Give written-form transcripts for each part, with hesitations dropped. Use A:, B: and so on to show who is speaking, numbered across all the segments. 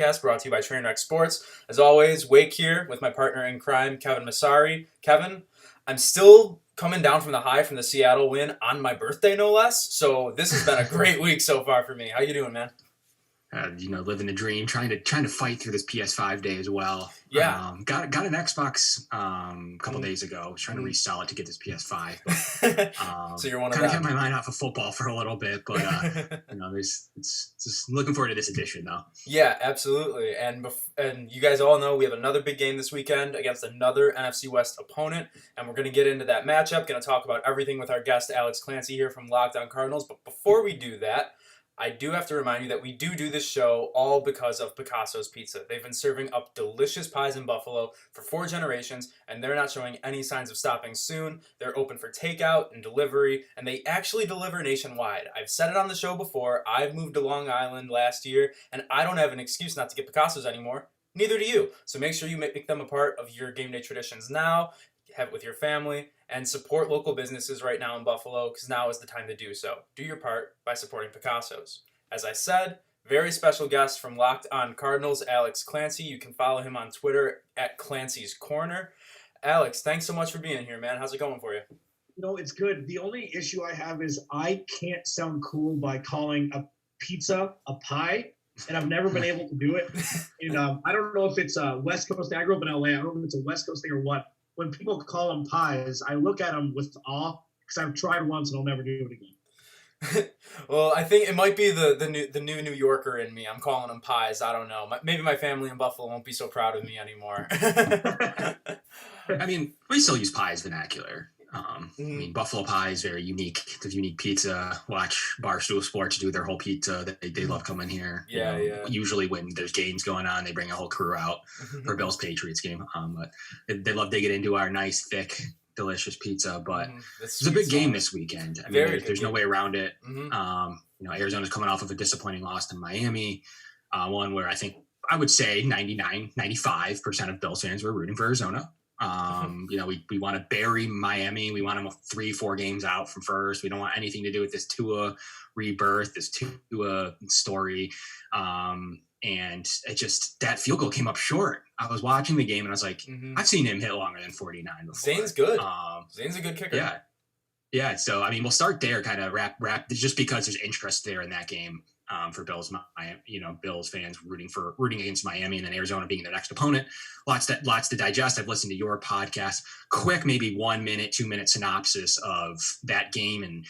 A: Podcast brought to you by Trainwreck Sports. As always, Wake here with my partner in crime, Kevin Masari. Kevin, I'm still coming down from the high from the Seattle win on my birthday, no less. So this has been a great week so far for me. How you doing, man?
B: Living the dream, trying to fight through this PS5 day as well.
A: Yeah.
B: Got an Xbox a couple days ago. I was trying to resell it to get this PS5. But,
A: So you're one of
B: kind of
A: them.
B: kept my mind off of football for a little bit, but it's just looking forward to this edition though.
A: Yeah, absolutely. And you guys all know we have another big game this weekend against another NFC West opponent, and we're going to get into that matchup. Going to talk about everything with our guest Alex Clancy here from Locked On Cardinals. But before we do that, I do have to remind you that we do this show all because of Picasso's Pizza. They've been serving up delicious pies in Buffalo for 4 generations, and they're not showing any signs of stopping soon. They're open for takeout and delivery, and they actually deliver nationwide. I've said it on the show before. I've moved to Long Island last year, and I don't have an excuse not to get Picasso's anymore. Neither do you. So make sure you make them a part of your game day traditions now. Have it with your family, and support local businesses right now in Buffalo, because now is the time to do so. Do your part by supporting Picasso's. As I said, very special guest from Locked On Cardinals, Alex Clancy. You can follow him on Twitter at Clancy's Corner. Alex, thanks so much for being here, man. How's it going for you?
C: It's good. The only issue I have is I can't sound cool by calling a pizza a pie, and I've never been able to do it. And I don't know if it's a West Coast. I grew up in LA. I don't know if it's a West Coast thing or what. When people call them pies, I look at them with awe because I've tried once and I'll never do it again.
A: Well, I think it might be the new New Yorker in me. I'm calling them pies. I don't know. Maybe my family in Buffalo won't be so proud of me anymore.
B: I mean, we still use pies vernacular. I mean, Buffalo pie is very unique. It's a unique pizza. Watch Barstool Sports do their whole pizza. They love coming here.
A: Yeah.
B: Usually when there's games going on, they bring a whole crew out for Bills Patriots game. But they love to get into our nice, thick, delicious pizza. But it's a big game this weekend. I mean, there's no way around it. Arizona's coming off of a disappointing loss to Miami, one where I would say 95% of Bills fans were rooting for Arizona. We want to bury Miami. We want them 3-4 games out from first. We don't want anything to do with this Tua rebirth, this Tua story. And it just, that field goal came up short. I was watching the game and I was like, I've seen him hit longer than 49 before.
A: Zane's good. Zane's a good kicker.
B: Yeah. So, I mean, we'll start there, kind of wrap just because there's interest there in that game. For Bills, Bills fans rooting against Miami, and then Arizona being their next opponent. Lots to digest. I've listened to your podcast. Quick, maybe 1 minute, 2 minute synopsis of that game, and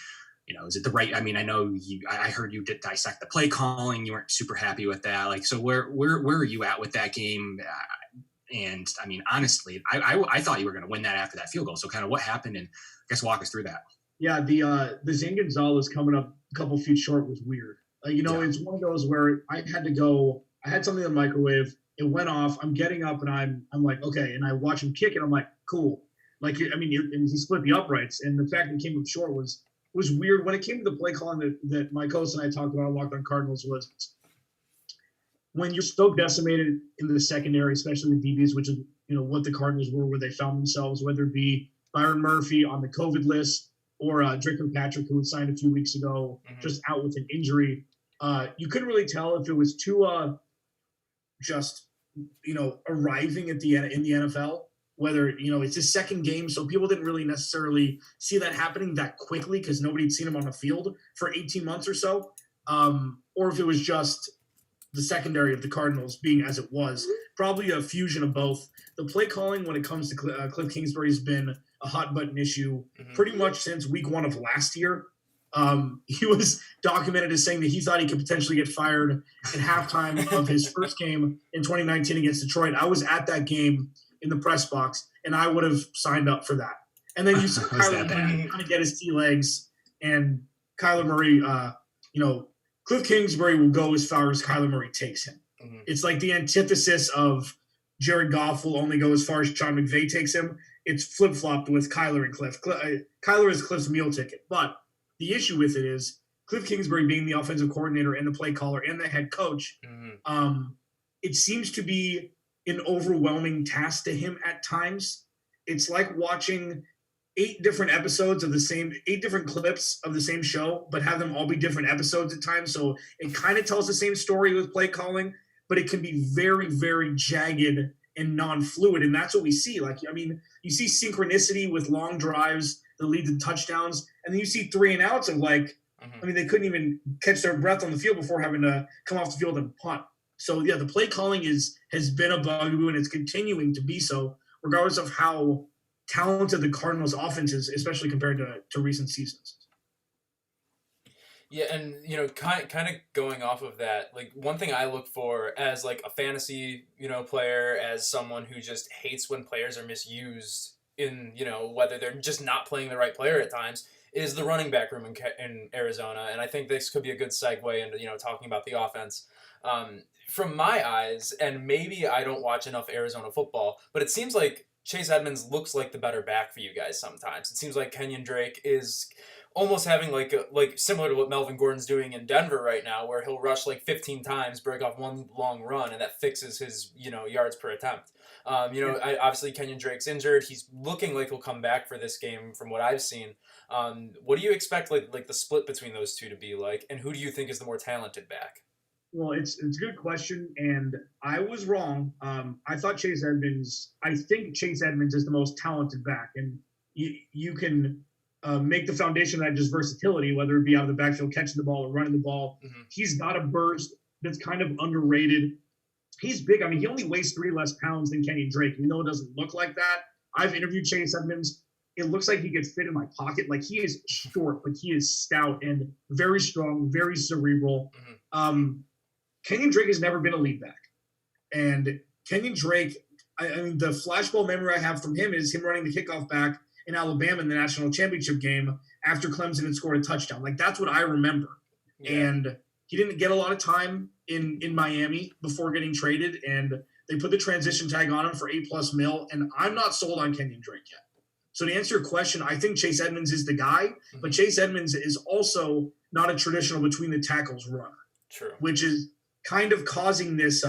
B: is it the right? I mean, I know I heard you did dissect the play calling. You weren't super happy with that. Like, so where are you at with that game? And I mean, honestly, I thought you were going to win that after that field goal. So kind of what happened, and I guess walk us through that.
C: Yeah, the Zane Gonzalez coming up a couple feet short was weird. It's one of those where I had something in the microwave, it went off, I'm getting up and I'm like, okay. And I watch him kick it. I'm like, cool. And he split the uprights, and the fact that it came up short was weird. When it came to the play calling that my host and I talked about on Locked On Cardinals, was when you're so decimated in the secondary, especially the DBs, which is, what the Cardinals were, where they found themselves, whether it be Byron Murphy on the COVID list or Drake Patrick, who was signed a few weeks ago, just out with an injury. You couldn't really tell if it was Tua just, arriving in the NFL, whether, it's his second game. So people didn't really necessarily see that happening that quickly because nobody had seen him on the field for 18 months or so. Or if it was just the secondary of the Cardinals being as it was, probably a fusion of both. The play calling when it comes to Cliff Kingsbury has been a hot button issue pretty much since week 1 of last year. He was documented as saying that he thought he could potentially get fired at halftime of his first game in 2019 against Detroit. I was at that game in the press box, and I would have signed up for that. And then you see Kyler Murray kind of get his sea legs, and Kyler Murray, Cliff Kingsbury will go as far as Kyler Murray takes him. It's like the antithesis of Jared Goff will only go as far as Sean McVay takes him. It's flip-flopped with Kyler and Cliff. Kyler is Cliff's meal ticket, but the issue with it is Cliff Kingsbury being the offensive coordinator and the play caller and the head coach, it seems to be an overwhelming task to him at times. It's like watching 8 different clips of the same show, but have them all be different episodes at times. So it kind of tells the same story with play calling, but it can be very, very jagged and non-fluid, and that's what we see. Like, I mean, you see synchronicity with long drives that lead to touchdowns, and then you see 3 and outs of like, I mean, they couldn't even catch their breath on the field before having to come off the field and punt. So yeah, the play calling has been a bugaboo, and it's continuing to be so, regardless of how talented the Cardinals' offense is, especially compared to recent seasons.
A: Yeah, and kind of going off of that, like one thing I look for as like a fantasy, player, as someone who just hates when players are misused in, whether they're just not playing the right player at times, is the running back room in Arizona, and I think this could be a good segue into talking about the offense. From my eyes, and maybe I don't watch enough Arizona football, but it seems like Chase Edmonds looks like the better back for you guys sometimes. It seems like Kenyan Drake is almost having like similar to what Melvin Gordon's doing in Denver right now, where he'll rush like 15 times, break off one long run, and that fixes his yards per attempt. Obviously Kenyan Drake's injured. He's looking like he'll come back for this game from what I've seen. What do you expect like the split between those two to be like, and who do you think is the more talented back?
C: Well, it's a good question, and I was wrong. I think Chase Edmonds is the most talented back, and you can make the foundation of that just versatility, whether it be out of the backfield, catching the ball or running the ball. Mm-hmm. He's got a burst that's kind of underrated. He's big. I mean, he only weighs 3 less pounds than Kenyan Drake. We know it doesn't look like that. I've interviewed Chase Edmonds. It looks like he could fit in my pocket. Like, he is short, but he is stout and very strong, very cerebral. Mm-hmm. Kenyan Drake has never been a lead back. And Kenyan Drake, I mean, the flashball memory I have from him is him running the kickoff back in Alabama in the national championship game after Clemson had scored a touchdown. Like, that's what I remember. Yeah. And he didn't get a lot of time in Miami before getting traded, and they put the transition tag on him for $8+ million, and I'm not sold on Kenyan Drake yet. So to answer your question, I think Chase Edmonds is the guy, mm-hmm. but Chase Edmonds is also not a traditional between the tackles runner.
A: True.
C: Which is kind of causing this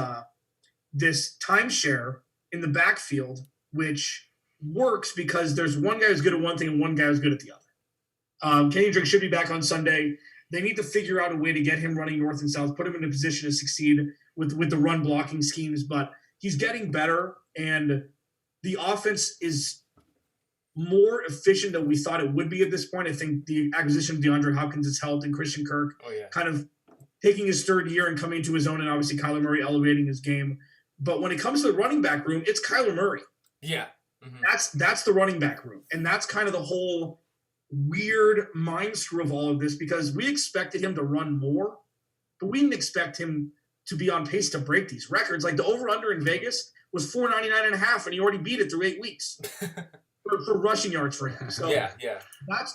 C: timeshare in the backfield, which works because there's one guy who's good at one thing and one guy who's good at the other. Kenyan Drake should be back on Sunday. They need to figure out a way to get him running north and south, put him in a position to succeed with the run blocking schemes, but he's getting better, and the offense is more efficient than we thought it would be at this point. I think the acquisition of DeAndre Hopkins has helped, and Christian Kirk kind of taking his third year and coming into his own, and obviously Kyler Murray elevating his game. But when it comes to the running back room, it's Kyler Murray.
A: Yeah.
C: Mm-hmm. That's the running back room. And that's kind of the whole weird mind screw of all of this, because we expected him to run more, but we didn't expect him to be on pace to break these records. Like, the over-under in Vegas was 499.5, and he already beat it through 8 weeks for rushing yards for him. So
A: yeah.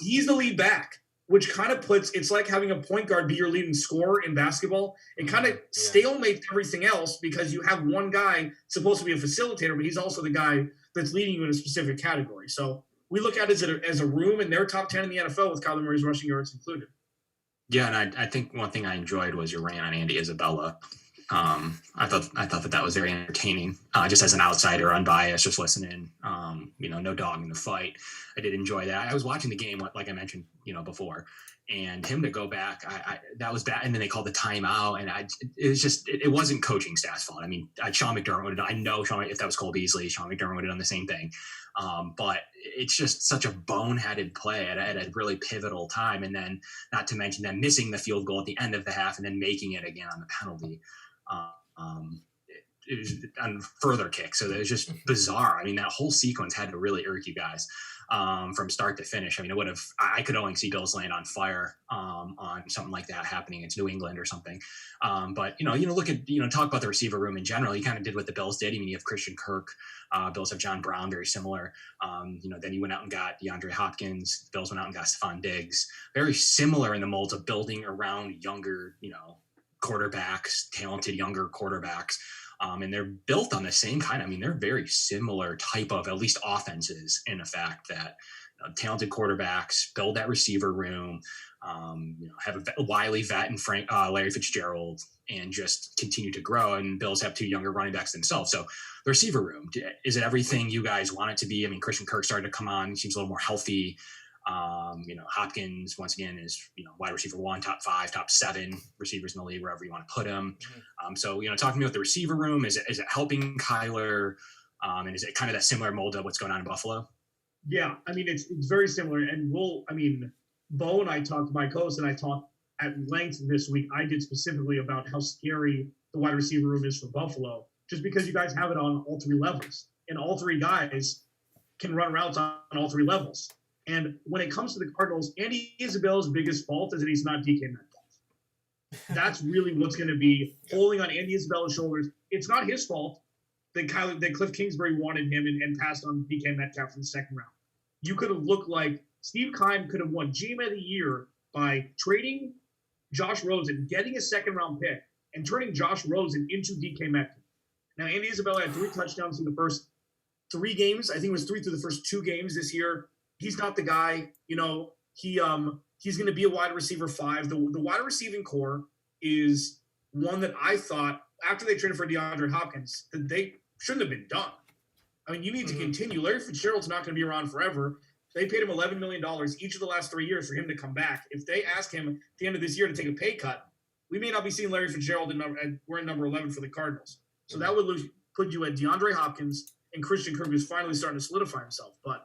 C: He's the lead back, which kind of it's like having a point guard be your leading scorer in basketball. It kind of stalemates everything else, because you have one guy supposed to be a facilitator, but he's also the guy that's leading you in a specific category. So we look at it as a room, and they're top 10 in the NFL with Kyler Murray's rushing yards included.
B: Yeah, and I think one thing I enjoyed was your rant on Andy Isabella. I thought that was very entertaining. Just as an outsider, unbiased, just listening. No dog in the fight. I did enjoy that. I was watching the game, like I mentioned, before, and him to go back, that was bad. And then they called the timeout, and it wasn't coaching staff's fault. I mean, Sean McDermott would have done. I know if that was Cole Beasley, Sean McDermott would have done the same thing. But it's just such a boneheaded play at a really pivotal time, and then not to mention them missing the field goal at the end of the half and then making it again on the penalty. It was on further kick. So it was just bizarre. I mean, that whole sequence had to really irk you guys from start to finish. I mean, I could only see Bills land on fire on something like that happening. It's New England or something. But look at, talk about the receiver room in general. You kind of did what the Bills did. I mean, you have Christian Kirk. Bills have John Brown, very similar. Then you went out and got DeAndre Hopkins. Bills went out and got Stephon Diggs. Very similar in the molds of building around younger, quarterbacks, talented younger quarterbacks. And they're built on the same kind. I mean, they're very similar type of, at least offenses, in the fact that talented quarterbacks build that receiver room, have a wily vet and Larry Fitzgerald, and just continue to grow. And Bills have 2 younger running backs themselves. So the receiver room, is it everything you guys want it to be? I mean, Christian Kirk started to come on. He seems a little more healthy. Hopkins, once again, is, wide receiver 1, top 5, top 7 receivers in the league, wherever you want to put him. So, talk to me about the receiver room. Is it helping Kyler? And is it kind of that similar mold of what's going on in Buffalo?
C: Yeah, I mean, it's very similar. And Bo and I talked, my co-host and I talked at length this week. I did specifically about how scary the wide receiver room is for Buffalo, just because you guys have it on all 3 levels. And all 3 guys can run routes on all 3 levels. And when it comes to the Cardinals, Andy Isabel's biggest fault is that he's not DK Metcalf. That's really what's going to be holding on Andy Isabel's shoulders. It's not his fault that Cliff Kingsbury wanted him and passed on DK Metcalf in the second round. You could have looked like Steve Keim could have won GM of the Year by trading Josh Rosen, getting a second-round pick, and turning Josh Rosen into DK Metcalf. Now, Andy Isabella had 3 touchdowns in the first 3 games. I think it was 3 through the first 2 games this year. He's not the guy. He's going to be a wide receiver 5. The wide receiving core is one that I thought, after they traded for DeAndre Hopkins, that they shouldn't have been done. I mean, you need to continue. Larry Fitzgerald's not going to be around forever. They paid him $11 million each of the last 3 years for him to come back. If they ask him at the end of this year to take a pay cut, we may not be seeing Larry Fitzgerald we're in number 11 for the Cardinals. So that would put you at DeAndre Hopkins and Christian Kirk, who's finally starting to solidify himself. But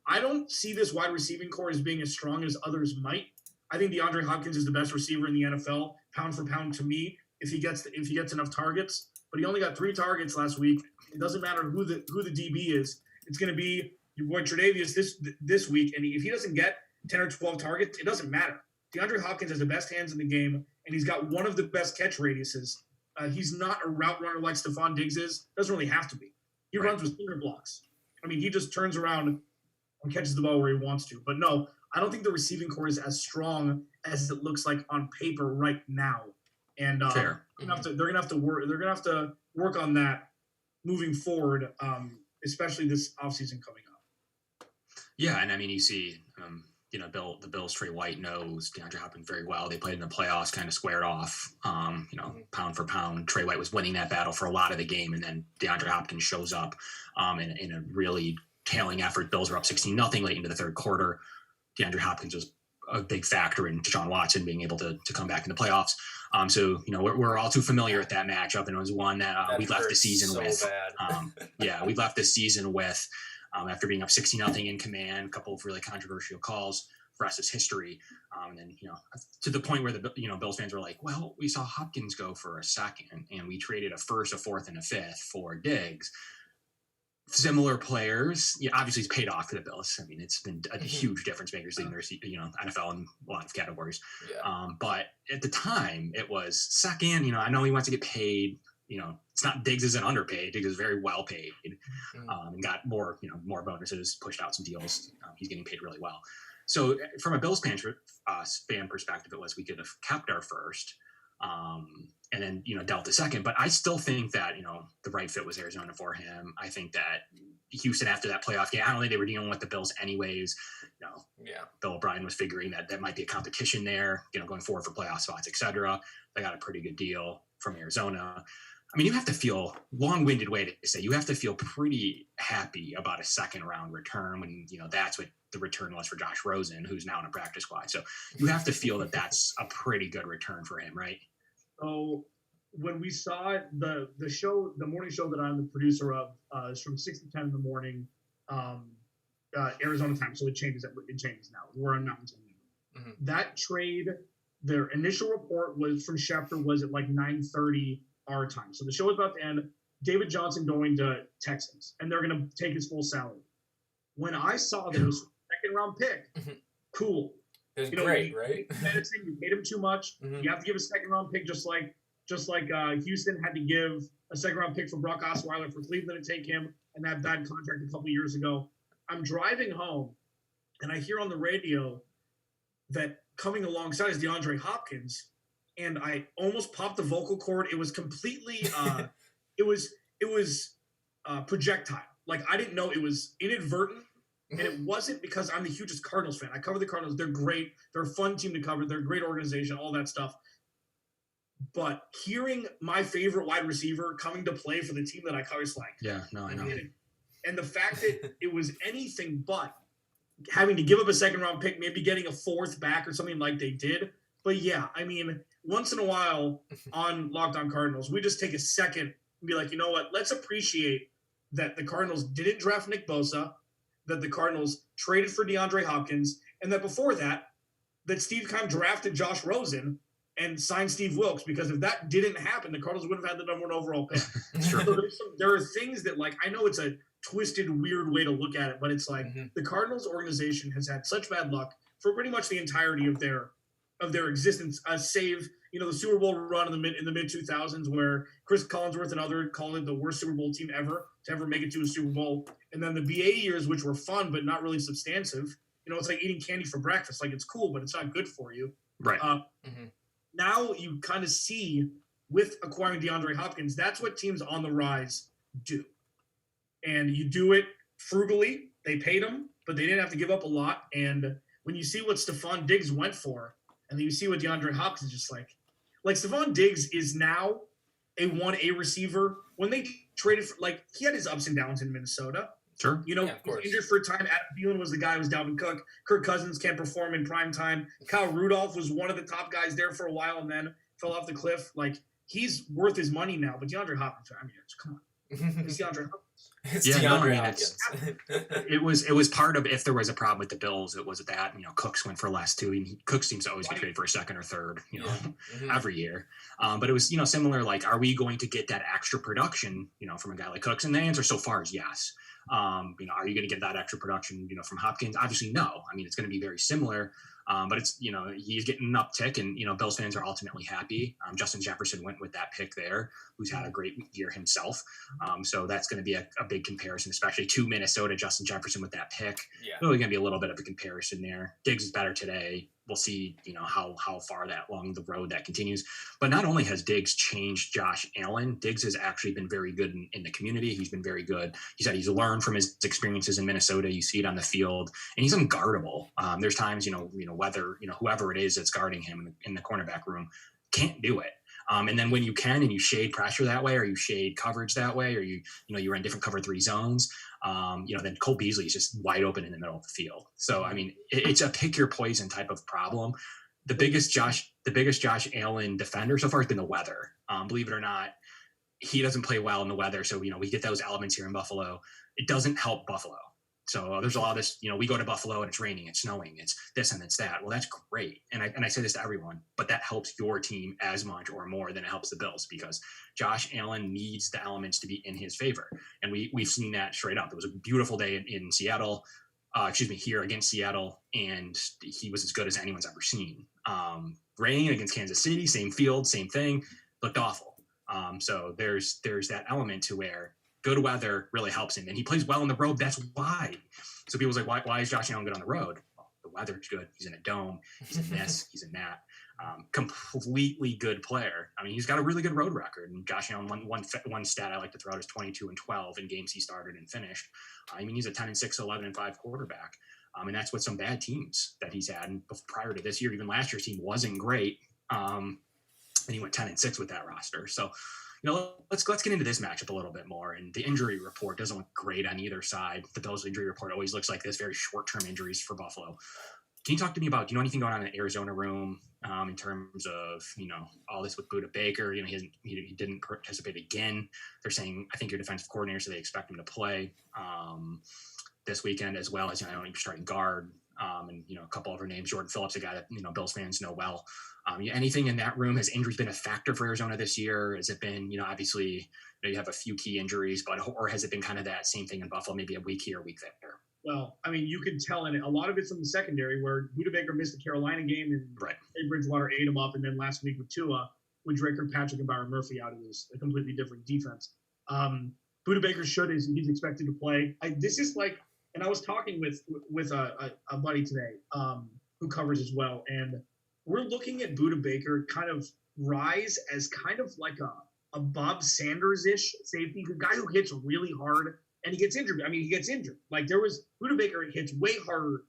C: I don't see this wide receiving core as being as strong as others might. I think DeAndre Hopkins is the best receiver in the NFL, pound for pound to me, if he gets enough targets. But he only got 3 targets last week. It doesn't matter who the DB is. It's going to be your boy Tre'Davious this week, and if he doesn't get 10 or 12 targets, it doesn't matter. DeAndre Hopkins has the best hands in the game, and he's got one of the best catch radiuses. He's not a route runner like Stephon Diggs is. Doesn't really have to be. He runs with finger blocks. I mean, he just turns around and catches the ball where he wants to. But no, I don't think the receiving core is as strong as it looks like on paper right now. And they're gonna have to work on that moving forward, especially this offseason coming up.
B: Yeah, and I mean, you see, the Bills, Trey White knows DeAndre Hopkins very well. They played in the playoffs, kind of squared off, pound for pound. Trey White was winning that battle for a lot of the game, and then DeAndre Hopkins shows up in a really tailing effort. Bills were up 16-0 late into the third quarter. DeAndre Hopkins was a big factor in Deshaun Watson being able to come back in the playoffs. So, we're all too familiar with that matchup, and it was one that we left the season with. We left the season with after being up 16-0 in command, a couple of really controversial calls. For us, it's history. And then, to the point where the Bills fans were like, well, we saw Hopkins go for a second, and we traded a first, a fourth, and a fifth for Diggs. Similar players, obviously it's paid off for the Bills. I mean, it's been a huge difference makers in their, NFL in a lot of categories. Yeah. But at the time, it was second. I know he wants to get paid. It's not Diggs isn't underpaid. Diggs is very well paid, and got more bonuses, pushed out some deals. He's getting paid really well. So from a Bills fan perspective, it was we could have kept our first. And then, dealt the second. But I still think that, the right fit was Arizona for him. I think that Houston, after that playoff game, I don't think they were dealing with the Bills anyways. Bill O'Brien was figuring that might be a competition there, going forward for playoff spots, et cetera. They got a pretty good deal from Arizona. I mean, you have to feel, long-winded way to say, you have to feel pretty happy about a second-round return when, that's what the return was for Josh Rosen, who's now in a practice squad. So you have to feel that that's a pretty good return for him, right?
C: So when we saw the show, the morning show that I'm the producer of, is from 6 to 10 in the morning, Arizona time. So it changes now. We're on Mountain Time. That trade, their initial report was from Schefter was at like 9:30 our time. So the show was about to end. David Johnson going to Texans, and they're going to take his full salary. When I saw that it was a second round pick, cool.
A: It was great, right?
C: You paid him too much. You have to give a second round pick, just like Houston had to give a second round pick for Brock Osweiler for Cleveland to take him, and that bad contract a couple years ago. I'm driving home, and I hear on the radio that coming alongside is DeAndre Hopkins, and I almost popped the vocal cord. It was completely, it was projectile. Like I didn't know it was inadvertent. And it wasn't because I'm the hugest Cardinals fan. I cover the Cardinals. They're great. They're a fun team to cover. They're a great organization, all that stuff. But hearing my favorite wide receiver coming to play for the team that I cover is like,
B: yeah, no, I know.
C: And the fact that it was anything but having to give up a second-round pick, maybe getting a fourth back or something like they did. But, yeah, I mean, once in a while on Locked On Cardinals, we just take a second and be like, you know what, let's appreciate that the Cardinals didn't draft Nick Bosa, that the Cardinals traded for DeAndre Hopkins, and that before that Steve Keim drafted Josh Rosen and signed Steve Wilkes, because if that didn't happen, the Cardinals would have had the number 1 overall pick. Sure. So there are things that, like, I know it's a twisted, weird way to look at it, but it's like the Cardinals organization has had such bad luck for pretty much the entirety of their existence, save the Super Bowl run in the mid 2000s, where Chris Collinsworth and others called it the worst Super Bowl team ever to ever make it to a Super Bowl, and then the BA years, which were fun but not really substantive. It's like eating candy for breakfast. Like, it's cool, but it's not good for you.
B: Right.
C: Now you kind of see with acquiring DeAndre Hopkins, that's what teams on the rise do. And you do it frugally. They paid him, but they didn't have to give up a lot. And when you see what Stephon Diggs went for, and then you see what DeAndre Hopkins is just like Stephon Diggs is now a 1A receiver. When they traded for, he had his ups and downs in Minnesota.
B: Sure.
C: He was injured for a time. Adam Thielen was the guy who was Dalvin Cook. Kirk Cousins can't perform in prime time. Kyle Rudolph was one of the top guys there for a while and then fell off the cliff. He's worth his money now. But DeAndre Hopkins, I mean, come on. It's DeAndre Hopkins.
A: It's DeAndre Hopkins.
B: It was part of, if there was a problem with the Bills, it was that, Cooks went for less too. And Cooks seems to always be traded for a second or third, every year. But it was, similar, are we going to get that extra production, from a guy like Cooks? And the answer so far is yes. Are you going to get that extra production, from Hopkins? Obviously, no. I mean, it's going to be very similar, but it's, he's getting an uptick, and, Bills fans are ultimately happy. Justin Jefferson went with that pick there, who's had a great year himself. So that's going to be a big comparison, especially to Minnesota. Justin Jefferson with that pick, really going to be a little bit of a comparison there. Diggs is better today. We'll see, how far that along the road that continues. But not only has Diggs changed Josh Allen, Diggs has actually been very good in the community. He's been very good. He said he's learned from his experiences in Minnesota. You see it on the field, and he's unguardable. There's times, whether, whoever it is that's guarding him in the cornerback room can't do it. And then when you can, and you shade pressure that way, or you shade coverage that way, or you're in different cover 3 zones, then Cole Beasley is just wide open in the middle of the field. So, I mean, it's a pick your poison type of problem. The biggest Josh Allen defender so far has been the weather. Believe it or not, he doesn't play well in the weather. So, we get those elements here in Buffalo. It doesn't help Buffalo. So there's a lot of this, we go to Buffalo and it's raining, it's snowing, it's this and it's that. Well, that's great. And I say this to everyone, but that helps your team as much or more than it helps the Bills, because Josh Allen needs the elements to be in his favor. And we've seen that straight up. It was a beautiful day in Seattle, here against Seattle, and he was as good as anyone's ever seen. Rain against Kansas City, same field, same thing, looked awful. So there's that element to where good weather really helps him, and he plays well on the road. That's why. So people's like, why is Josh Allen good on the road? Well, the weather's good. He's in a dome. He's in this. He's in that. Completely good player. I mean, he's got a really good road record. And Josh Allen, one stat I like to throw out is 22-12 in games he started and finished. I mean, he's a 10-6, 11-5 quarterback. And that's with some bad teams that he's had. And prior to this year, even last year's team wasn't great. And he went 10-6 with that roster. So, let's get into this matchup a little bit more. And the injury report doesn't look great on either side. The Bills injury report always looks like this, very short-term injuries for Buffalo. Can you talk to me about, do you know anything going on in the Arizona room in terms of, all this with Budda Baker? He didn't participate again. They're saying, I think your defensive coordinator, so they expect him to play this weekend, as well as, you're starting guard. And a couple other names, Jordan Phillips, a guy that Bills fans know well. Anything in that room? Has injuries been a factor for Arizona this year? Has it been, obviously, you have a few key injuries, or has it been kind of that same thing in Buffalo, maybe a week here, a week there?
C: Well, I mean, you can tell, and a lot of it's in the secondary, where Budda Baker missed the Carolina game, and Teddy Bridgewater ate him up, and then last week with Tua, with Drake Kirkpatrick and Byron Murphy out, it was a completely different defense. Budda Baker he's expected to play. This is like, and I was talking with a buddy today who covers as well, and we're looking at Budda Baker kind of rise as kind of like a Bob Sanders-ish safety, a guy who hits really hard, and he gets injured. I mean, he gets injured. Like, Budda Baker hits way harder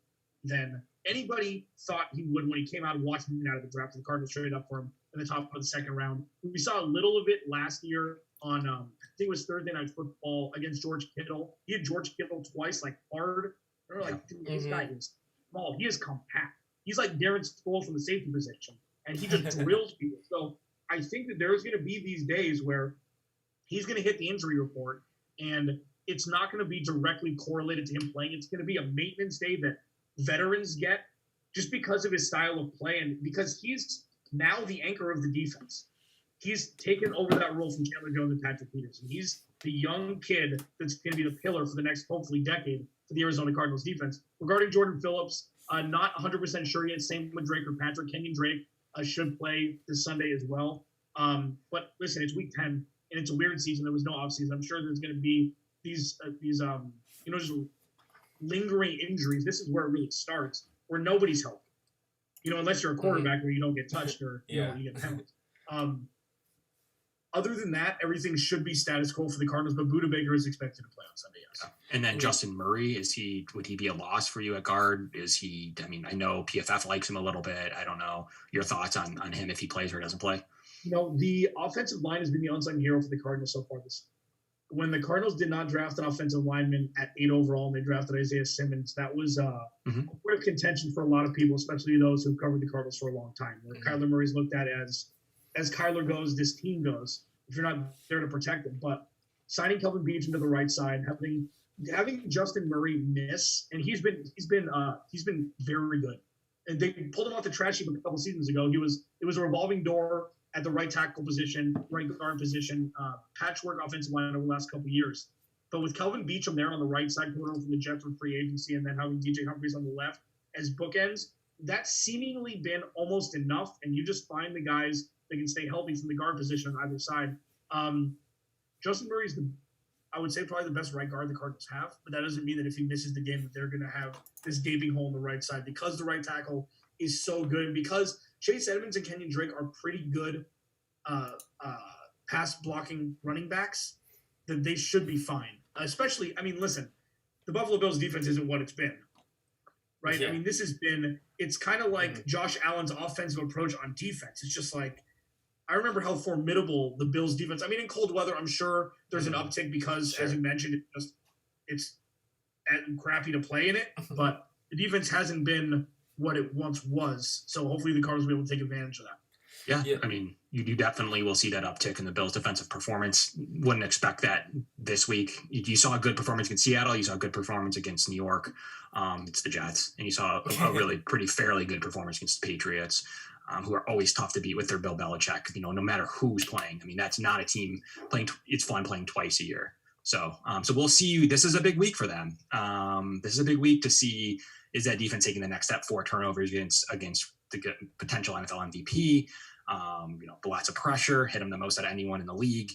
C: than anybody thought he would when he came out of Washington out of the draft. The Cardinals traded up for him in the top of the second round. We saw a little of it last year on, I think it was Thursday Night Football against George Kittle. He had George Kittle twice, hard, They're like, dude, this guy is small. He is compact. He's like Darren Sproles from the safety position, and he just drills people. So I think that there's going to be these days where he's going to hit the injury report, and it's not going to be directly correlated to him playing. It's going to be a maintenance day that veterans get just because of his style of play and because he's now the anchor of the defense. He's taken over that role from Chandler Jones and Patrick Peterson. He's the young kid that's going to be the pillar for the next, hopefully, decade for the Arizona Cardinals defense. Regarding Jordan Phillips, not 100% sure yet. Same with Drake or Patrick. Kenyan Drake should play this Sunday as well. But listen, it's week 10, and it's a weird season. There was no offseason. I'm sure there's going to be these just lingering injuries. This is where it really starts, where nobody's healthy. Unless you're a quarterback where you don't get touched or you get penalties. Other than that, everything should be status quo for the Cardinals, but Budda Baker is expected to play on Sunday, yes.
B: And then Justin Murray, would he be a loss for you at guard? I know PFF likes him a little bit. I don't know your thoughts on him if he plays or doesn't play.
C: The offensive line has been the unsung hero for the Cardinals so far this season. When the Cardinals did not draft an offensive lineman at 8 overall and they drafted Isaiah Simmons, that was a point of contention for a lot of people, especially those who've covered the Cardinals for a long time. Where Kyler Murray's looked at as Kyler goes, this team goes, if you're not there to protect him. But signing Kelvin Beachum to the right side, having Justin Murray miss, and he's been very good. And they pulled him off the trash heap a couple seasons ago. It was a revolving door at the right tackle position, right guard position, patchwork offensive line over the last couple of years. But with Kelvin Beachum there on the right side, coming over from the Jets with free agency, and then having DJ Humphries on the left as bookends, that's seemingly been almost enough. And you just find the guys that can stay healthy from the guard position on either side. Justin Murray's I would say probably the best right guard the Cardinals have, but that doesn't mean that if he misses the game that they're going to have this gaping hole on the right side because the right tackle is so good and because Chase Edmonds and Kenyan Drake are pretty good pass blocking running backs, that they should be fine. Especially, listen, the Buffalo Bills defense isn't what it's been, right? Yeah. It's kind of like Josh Allen's offensive approach on defense. It's just like, I remember how formidable the Bills defense. In cold weather, I'm sure there's an uptick because, as you mentioned, it's crappy to play in it. But the defense hasn't been what it once was. So hopefully the Cardinals will be able to take advantage of that.
B: Yeah. You definitely will see that uptick in the Bills' defensive performance. Wouldn't expect that this week. You saw a good performance against Seattle. You saw a good performance against New York. It's the Jets. And you saw a really fairly good performance against the Patriots. Who are always tough to beat with their Bill Belichick, no matter who's playing. That's not a team playing. It's fun playing twice a year. So we'll see. This is a big week for them. This is a big week to see, is that defense taking the next step? 4 turnovers against the potential NFL MVP. Lots of pressure, hit them the most out of anyone in the league.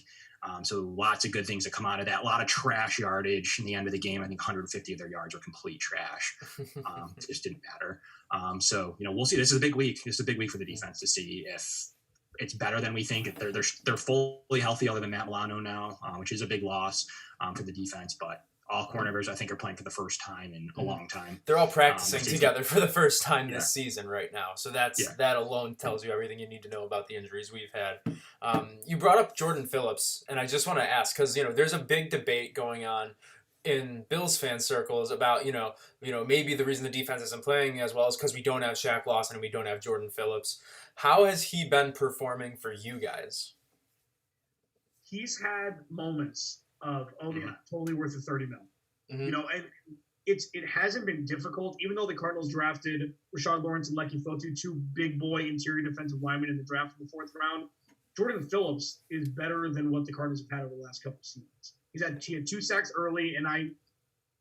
B: So lots of good things that come out of that. A lot of trash yardage in the end of the game. I think 150 of their yards were complete trash. It just didn't matter. We'll see. This is a big week. This is a big week for the defense to see if it's better than we think. They're fully healthy other than Matt Milano now, which is a big loss for the defense. But all cornerbacks, I think, are playing for the first time in a long time.
A: They're all practicing together for the first time this season right now. So that alone tells you everything you need to know about the injuries we've had. You brought up Jordan Phillips, and I just want to ask, because there's a big debate going on in Bills fan circles about maybe the reason the defense isn't playing as well is because we don't have Shaq Lawson and we don't have Jordan Phillips. How has he been performing for you guys?
C: He's had moments of totally worth the $30 million. And it hasn't been difficult, even though the Cardinals drafted Rashad Lawrence and Lecky Fotu, 2 big boy interior defensive linemen in the draft in the 4th round. Jordan Phillips is better than what the Cardinals have had over the last couple of seasons. He had 2 sacks early, and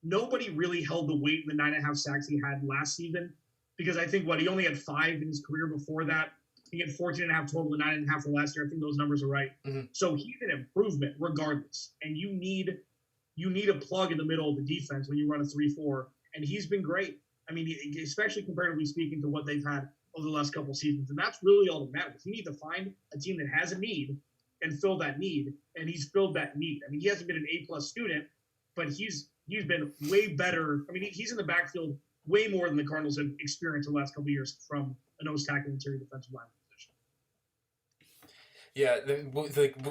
C: nobody really held the weight in the 9.5 sacks he had last season, because I think he only had 5 in his career before that. He had 14.5 total and 9.5 for last year. I think those numbers are right. So he's an improvement regardless, and you need a plug in the middle of the defense when you run a 3-4, and he's been great. Especially comparatively speaking to what they've had over the last couple of seasons, and that's really all that matters. You need to find a team that has a need and fill that need, and he's filled that need. He hasn't been an A+ student, but he's been way better. He's in the backfield way more than the Cardinals have experienced the last couple of years from a nose tackle interior defensive line position.
A: Yeah,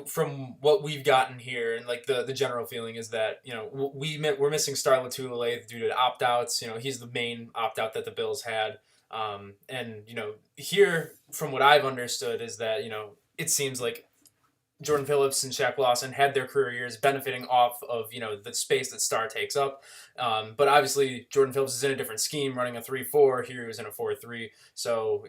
A: from what we've gotten here, and like the general feeling is that we're missing Star Lotulelei due to opt outs. He's the main opt out that the Bills had, and here from what I've understood is that it seems like Jordan Phillips and Shaq Lawson had their career years benefiting off of the space that Star takes up, but obviously Jordan Phillips is in a different scheme, running a 3-4. Here he was in a 4-3, so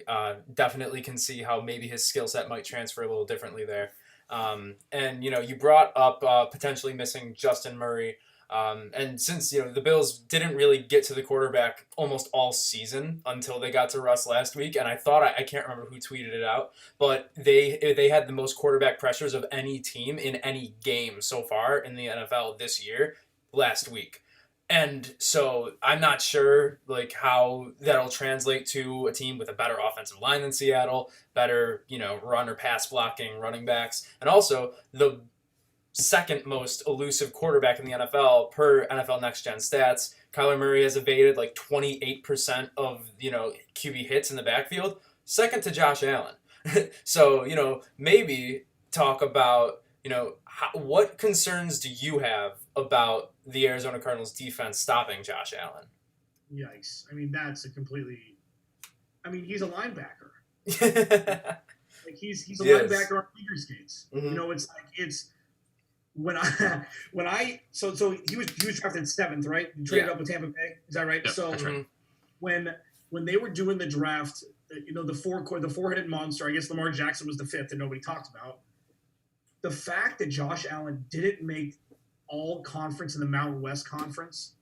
A: definitely can see how maybe his skill set might transfer a little differently there. And you brought up potentially missing Justin Murray. And since the Bills didn't really get to the quarterback almost all season until they got to Russ last week, and I thought I can't remember who tweeted it out, but they had the most quarterback pressures of any team in any game so far in the NFL this year last week. And so I'm not sure how that'll translate to a team with a better offensive line than Seattle, better run or pass blocking running backs, and also the second most elusive quarterback in the NFL per NFL Next Gen stats. Kyler Murray has evaded 28% of QB hits in the backfield, second to Josh Allen. So maybe talk about what concerns do you have about the Arizona Cardinals defense stopping Josh Allen?
C: Yikes! I mean, that's a completely. I mean, he's a linebacker. He's a linebacker on figure skates.
B: Mm-hmm.
C: It's. When I so he was drafted 7th, right? He traded up with Tampa Bay. Is that right?
B: Yeah,
C: so
B: that's right.
C: when they were doing the draft, the four-headed monster, I guess Lamar Jackson was the 5th that nobody talked about. The fact that Josh Allen didn't make all conference in the Mountain West Conference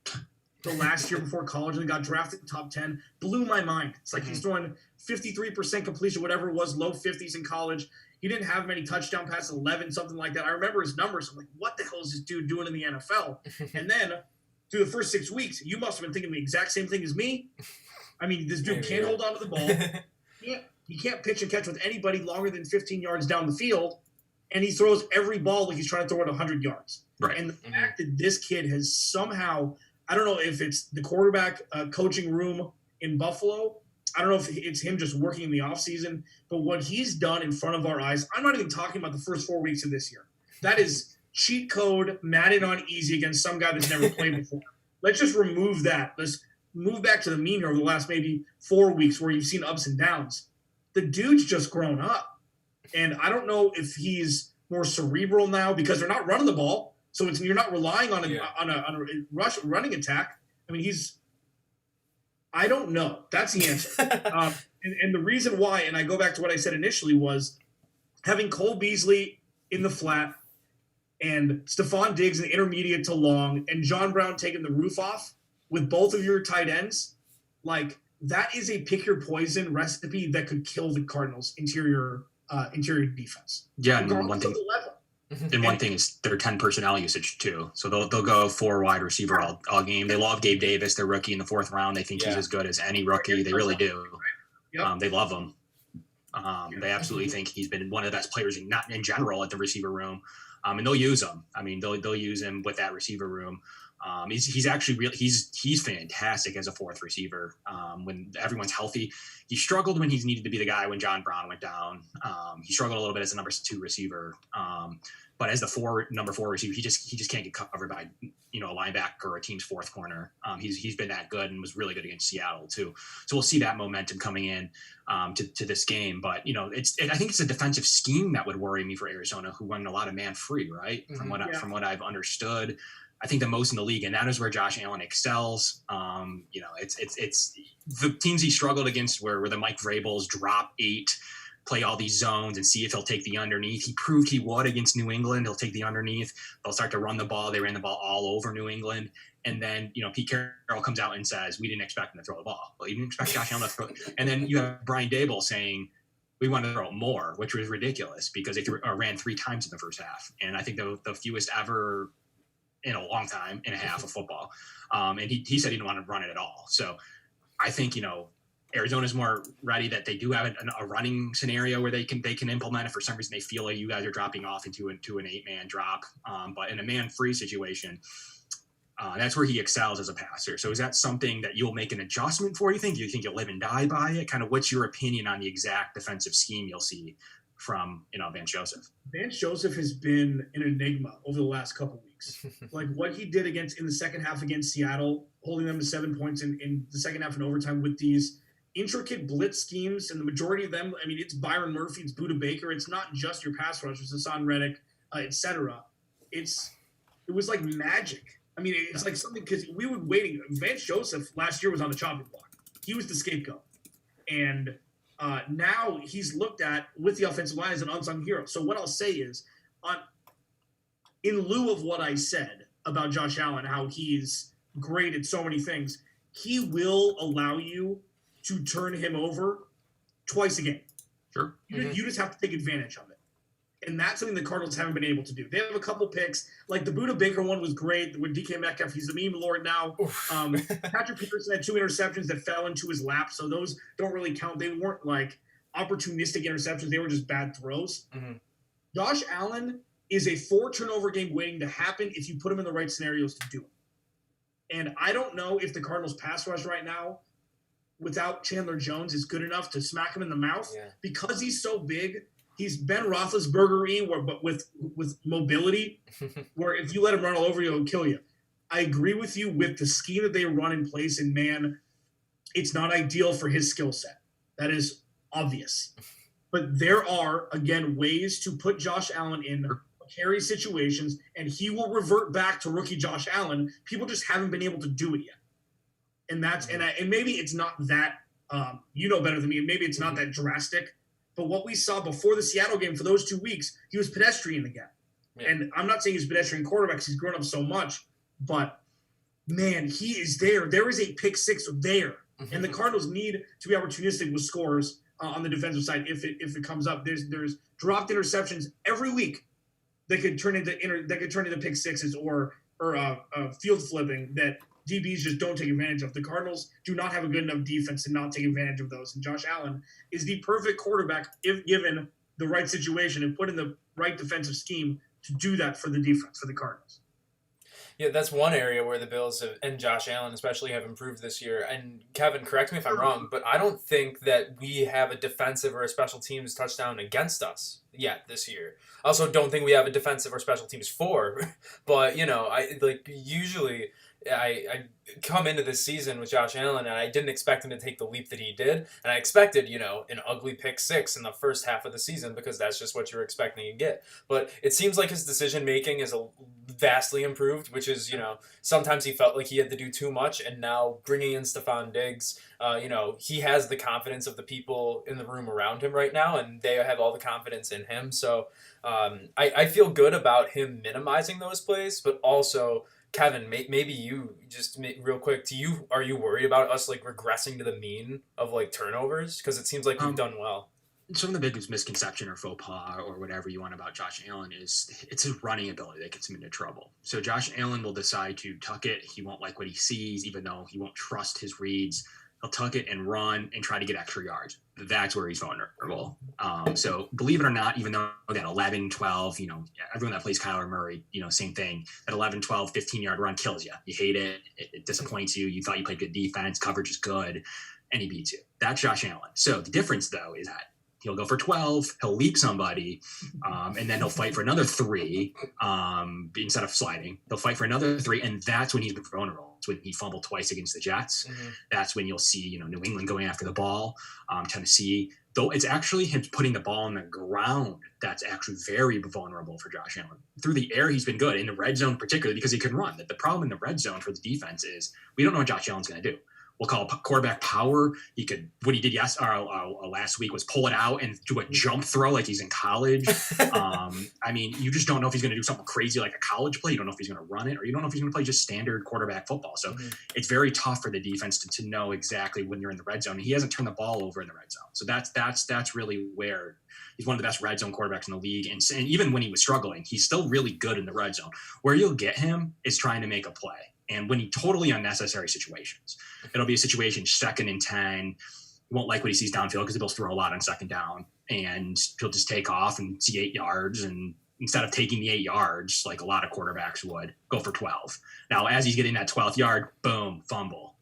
C: the last year before college and got drafted in the top 10 blew my mind. It's like he's throwing 53% completion, whatever it was, low 50s in college. He didn't have many touchdown passes, 11, something like that. I remember his numbers. I'm like, what the hell is this dude doing in the NFL? And then through the first 6 weeks, you must have been thinking the exact same thing as me. I mean, this dude can't hold on to the ball. He can't pitch and catch with anybody longer than 15 yards down the field. And he throws every ball like he's trying to throw it 100 yards.
B: Right.
C: And the fact that this kid has somehow, I don't know if it's the quarterback coaching room in Buffalo. I don't know if it's him just working in the offseason, but what he's done in front of our eyes, I'm not even talking about the first 4 weeks of this year. That is cheat code, Madden on easy against some guy that's never played before. Let's just remove that. Let's move back to the mean here over the last maybe 4 weeks where you've seen ups and downs. The dude's just grown up. And I don't know if he's more cerebral now because they're not running the ball. So you're not relying on a running attack. I mean, I don't know. That's the answer. And the reason why, and I go back to what I said initially, was having Cole Beasley in the flat and Stephon Diggs in the intermediate to long and John Brown taking the roof off with both of your tight ends. That is a pick your poison recipe that could kill the Cardinals interior defense.
B: Yeah, and one thing is their 10 personnel usage too. So they'll go 4 wide receiver all game. They love Gabe Davis, their rookie in the 4th round. They think he's as good as any rookie. They really do. Yep. They love him. They absolutely think he's been one of the best players in general at the receiver room. And they'll use him. I mean, they'll use him with that receiver room. He's actually he's fantastic as a 4th receiver. When everyone's healthy, he struggled when he's needed to be the guy when John Brown went down. He struggled a little bit as a number 2 receiver. But as the number 4 receiver, he just can't get covered by a linebacker or a team's 4th corner. He's been that good and was really good against Seattle too. So we'll see that momentum coming in to this game. But I think it's a defensive scheme that would worry me for Arizona, who went a lot of man free, right? From what I've understood. I think the most in the league, and that is where Josh Allen excels. It's the teams he struggled against where the Mike Vrabels drop 8, play all these zones and see if he'll take the underneath. He proved he would against New England. He'll take the underneath. They'll start to run the ball. They ran the ball all over New England. And then, Pete Carroll comes out and says, we didn't expect him to throw the ball. Well, you didn't expect Josh Allen to throw it. And then you have Brian Daboll saying, we wanted to throw it more, which was ridiculous because they ran 3 times in the first half. And I think the fewest ever in a long time and a half of football. And he said he didn't want to run it at all. So I think, Arizona's more ready that they do have a running scenario where they can implement it. For some reason, they feel like you guys are dropping off into an 8-man drop. But in a man-free situation, that's where he excels as a passer. So is that something that you'll make an adjustment for, you think? Do you think you'll live and die by it? Kind of what's your opinion on the exact defensive scheme you'll see from, Vance Joseph.
C: Vance Joseph has been an enigma over the last couple weeks. Like what he did in the second half against Seattle, holding them to 7 points in the second half in overtime with these intricate blitz schemes, and the majority of them, I mean, it's Byron Murphy, it's Budda Baker, it's not just your pass rushers, Hassan Reddick, etc. It was like magic. I mean, it's like something, because we were waiting. Vance Joseph last year was on the chopping block. He was the scapegoat. And now he's looked at with the offensive line as an unsung hero. So what I'll say is, in lieu of what I said about Josh Allen, how he's great at so many things, he will allow you to turn him over twice a game.
B: Sure.
C: You just have to take advantage of it. And that's something the Cardinals haven't been able to do. They have a couple picks. Like the Budda Baker one was great with DK Metcalf. He's the meme lord now. Patrick Peterson had 2 interceptions that fell into his lap, so those don't really count. They weren't like opportunistic interceptions. They were just bad throws. Mm-hmm. Josh Allen is a 4-turnover game waiting to happen if you put him in the right scenarios to do it. And I don't know if the Cardinals pass rush right now without Chandler Jones is good enough to smack him in the mouth because he's so big. He's Ben Roethlisberger-y, but with mobility, where if you let him run all over you, he'll kill you. I agree with you with the scheme that they run in place, and man, it's not ideal for his skill set. That is obvious. But there are, again, ways to put Josh Allen in carry situations, and he will revert back to rookie Josh Allen. People just haven't been able to do it yet. And and maybe it's not that, you know better than me, maybe it's not that drastic. But what we saw before the Seattle game for those 2 weeks, he was pedestrian again. Yeah. And I'm not saying he's a pedestrian quarterback because he's grown up so much, but man, he is there. There is a pick six there. Mm-hmm. And the Cardinals need to be opportunistic with scores on the defensive side if it comes up. There's dropped interceptions every week that could turn into pick sixes or field flipping that DBs just don't take advantage of. The Cardinals do not have a good enough defense to not take advantage of those. And Josh Allen is the perfect quarterback if given the right situation and put in the right defensive scheme to do that for the defense, for the Cardinals.
A: Yeah, that's one area where the Bills and Josh Allen especially have improved this year. And Kevin, correct me if I'm wrong, but I don't think that we have a defensive or a special teams touchdown against us yet this year. I also don't think we have a defensive or special teams for. But, usually I come into this season with Josh Allen, and I didn't expect him to take the leap that he did. And I expected, an ugly pick six in the first half of the season because that's just what you're expecting to get. But it seems like his decision-making is vastly improved, which is, sometimes he felt like he had to do too much. And now bringing in Stephon Diggs, he has the confidence of the people in the room around him right now, and they have all the confidence in him. So I feel good about him minimizing those plays, but also Kevin, maybe you just real quick. Are you worried about us regressing to the mean of turnovers? Because it seems like we've done well.
B: Some of the biggest misconception or faux pas or whatever you want about Josh Allen is it's his running ability that gets him into trouble. So Josh Allen will decide to tuck it. He won't like what he sees, even though he won't trust his reads. He'll tuck it and run and try to get extra yards. That's where he's vulnerable. So believe it or not, even though that 11, 12, everyone that plays Kyler Murray, same thing. That 11, 12, 15-yard run kills you. You hate it. It disappoints you. You thought you played good defense. Coverage is good. And he beats you. That's Josh Allen. So the difference, though, is that he'll go for 12, he'll leap somebody, and then he'll fight for another 3 instead of sliding. He'll fight for another 3, and that's when he's vulnerable. It's when he fumbled twice against the Jets. Mm-hmm. That's when you'll see, New England going after the ball, Tennessee. Though it's actually him putting the ball on the ground that's actually very vulnerable for Josh Allen. Through the air, he's been good. In the red zone particularly because he can run. The problem in the red zone for the defense is we don't know what Josh Allen's going to do. We'll call it quarterback power. What he did last week was pull it out and do a jump throw like he's in college. You just don't know if he's going to do something crazy like a college play. You don't know if he's going to run it, or you don't know if he's going to play just standard quarterback football. So It's very tough for the defense to know exactly when you're in the red zone. And he hasn't turned the ball over in the red zone. So that's really where he's one of the best red zone quarterbacks in the league. And even when he was struggling, he's still really good in the red zone. Where you'll get him is trying to make a play. And when he totally unnecessary situations, it'll be a situation 2nd and 10. He won't like what he sees downfield because the Bills throw a lot on 2nd down, and he'll just take off and see 8 yards. And instead of taking the 8 yards, like a lot of quarterbacks would, go for 12. Now, as he's getting that 12th yard, boom, fumble.